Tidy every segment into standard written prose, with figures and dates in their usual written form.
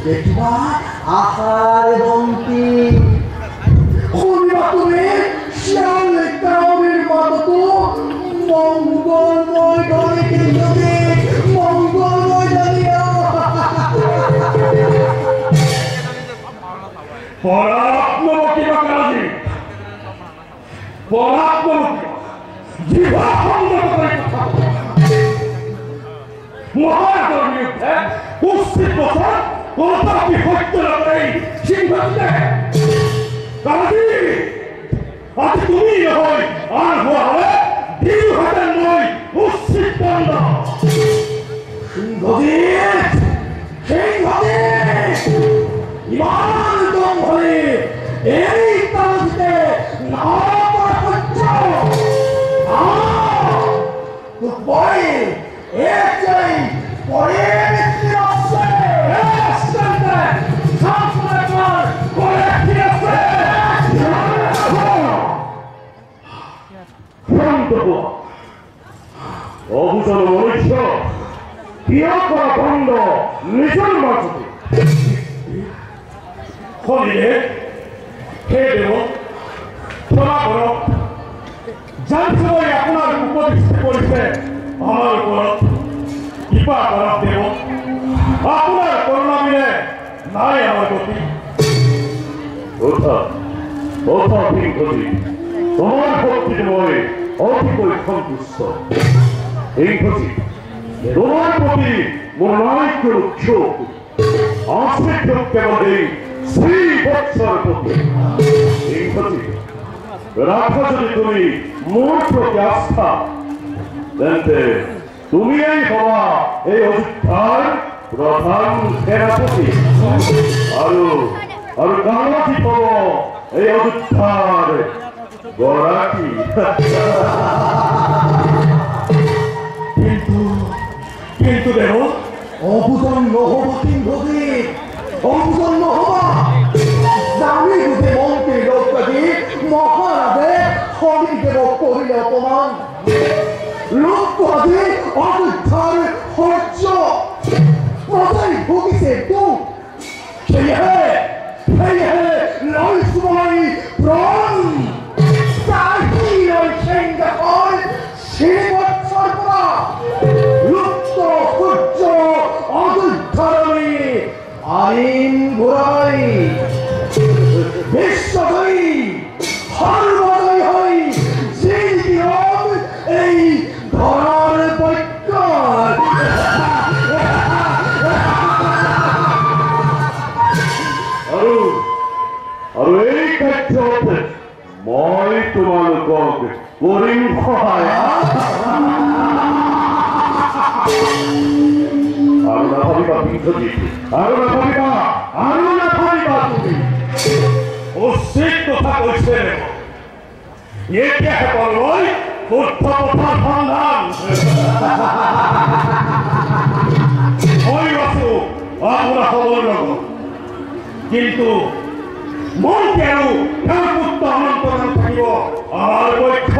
দেখিবা আশার বন্তি শুনিবা তুমি শিয়াল কাউরির মতো মঙ্গলময় ধরে কিন্তু মঙ্গলময় জানিয়া পরাত্মমুখী বাকাজি পরাত্মমুখী জিহ্বা সংযত করে কথা মহারাজের বিরুদ্ধে কুস্তি বছর কোনটাকে সত্য নকরে সিংহতে কাজী আজ তুমি নয় আর হওয়া দিল হাতের নয় কুস্তি বন্ধ সিংহজিৎ ইমান দম হলে এই কাজে নামা হচ্ছ তো পরে এক চাই পরে ব্যক্তি আছে অভূষণ মনুষ্য ক্রিয়া করা বন্ধ নিজের মাঝে হলিলে হে দেব ক্ষমা করো যার সময় আপনার উপদেশ করেছে আমার উপর কৃপা করা দেব আপনার করুণা মিলে নাই আমার গতি তোমার ভক্তির মনে অধিকই সন্তুষ্ট এই ঘটি তোমার প্রতি মনোনয়ক ক্ষোভ আশ্রিত কেবল এই শ্রী বৎসর প্রতি এই ঘটি রাখো যদি তুমি মোর প্রতি আস্থা জানতে তুমি এই হওয়া এই অযোধ্যার প্রধান সেনাপতি আর কামাতি পাব এই অযোধ্যার গরাকি কিন্তু দেব অভূষণ নহব সিংহজিৎ অভূষণ নহবা জানি বুঝে মন্ত্রী লোকটি মহারাজে হরিদেব করিলে অপমান লোকটি অযোধ্যার হর্য প্রজাই ভুগিছে দুঃখ সেহে লয় সময় প্রাণ তাহি লয় সেঙ্গা হয় শ্রীবৎসর করা লুপ্ত সূর্য অযোধ্যারণী আইন ঘোরাই বিশ্বজয়ী সর্বজয় হই যে নিয়ম এই ধরার বৈজ্ঞান আৰু এই কাৰ্যত মই তোমালোকক কৰিম সহায় আৰু নাভাবিবা বিংশতি আৰু নাভাবিবা তুমি উচিত কথা কৈছে এতিয়াহে পালৈ শুদ্ধ পথাৰ সন্ধান মই আছো আপোনাৰ খবৰ লগত কিন্তু মন্ত্ৰী আৰু তেওঁৰ পুত্ৰ অনন্তৰাম থাকিব আমাৰ পক্ষ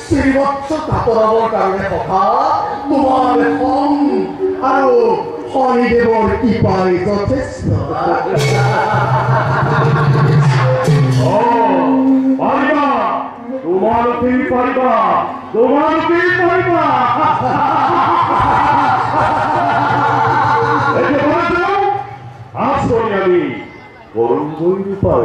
শ্ৰীবৎস কাতৰাবৰ কাৰণে কথা তোমাৰ এখন আৰু শনিদেৱৰ কৃপাই যথেষ্ট পাৰিবা তোমালোকেই পাৰিবা আসলে আমি কৰুণ পাই